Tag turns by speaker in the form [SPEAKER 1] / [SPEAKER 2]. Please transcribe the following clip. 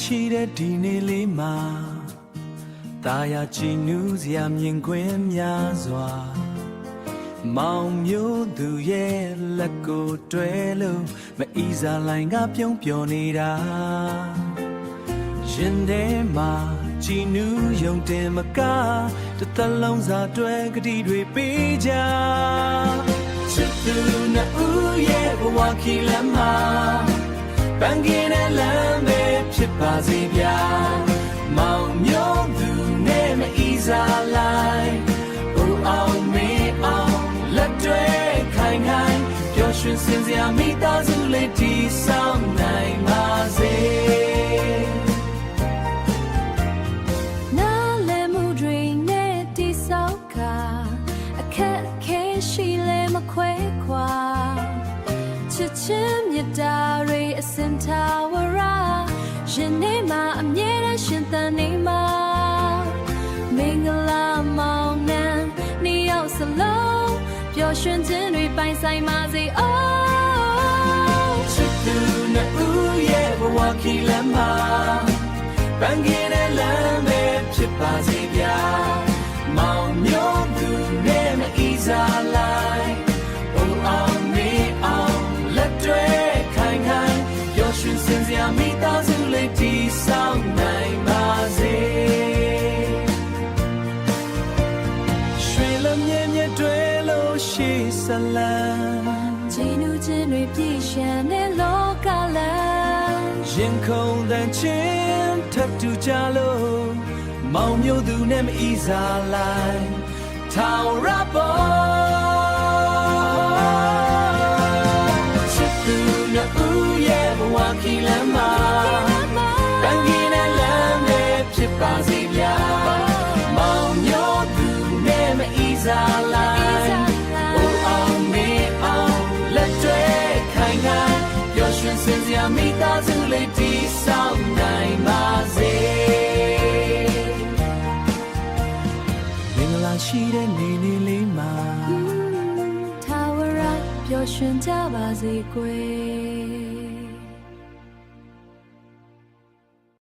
[SPEAKER 1] ရှိတဲ့ဒီနေ့လေးမှာတာယာကြည်နူးစရာမြင်ကွင်းများစွာမောင်မျိုးသူရဲ့လက်ကိုတွဲလို့မအီစာလိုင်းကပြုံးပျော်နေတာရင်ထဲမှာကြည်နူးယုံတင်မကတစ်သက်လုံးစာတွဲကတိတွေပေးကြချစ်သူနှစ်ဦးရဲ့ဘဝခီလမ်းမှာပန်းကင်းတဲ့လမ်းပဲဖြစ်ပါစေဗျာမောင်မျိုးသူနဲ့မအီစာလိုင်းအိုအောင်မေးအောင်လက်တွဲခိုင်ခိုင်ပျော်ရွှင်စင်စရာမိသားစုလေးတည်ဆောက်နိုင်ပါစေ
[SPEAKER 2] ချစ်မြတ်တာတွေအစင်သာဝရရင်ထဲမှာအမြဲတမ်းရှင်သန်နေမှာမင်္ဂလာမောင်နှံနေရောက်စလုံးပျော်ရွှင်ခြင်းတွေပိုင်ဆိုင်ပါစေအိုး
[SPEAKER 1] ချစ်သူနှစ်ဦးရဲ့ဘဝခီလမ်းမှာပန်းကင်းတဲ့လမ်းပဲဖြစ်ပါစေဗျာမောင်မျိုးသူနဲ့မအီစာလိုက်အိုအောင်မေးအောင်လက်တွဲခိုင်ခိုင်ပျော်ရွှင်စင်စရာမိသားစုလေးတည်ဆောက်နိုင်ပါစေရွှေလမြဲမြဲတွဲလို့ရှိစလန်း
[SPEAKER 2] ကြည်နူးခြင်းတွေပြည့်ရှမ်းတဲ့လောကလမ်း
[SPEAKER 1] ရင်ခုန်တဲ့ချင်းထပ်တူကြလို့မောင်မျိုးသူနဲ့မအီစာလိုက်ထောင်ရပေါ်ချစ်သူနှစ်ဦးရဲ့ဘဝခီလမ်းမှာပန်းကင်းတဲ့လမ်းပဲဖြစ်ပါစေဗျာမောင်မျိုးသူနဲ့မအီစာလိုက်အိုအောင်မေးအောင်လက်တွဲခိုင်ခိုင်ပျော်ရွှင်စင်စရာမိသားစုလေးတည်ဆောက်နိုင်ပါစေရှိတဲ့နေနေလေးမှာ
[SPEAKER 2] ထာဝရပျော်ရွှင်ကြပါစေကွယ်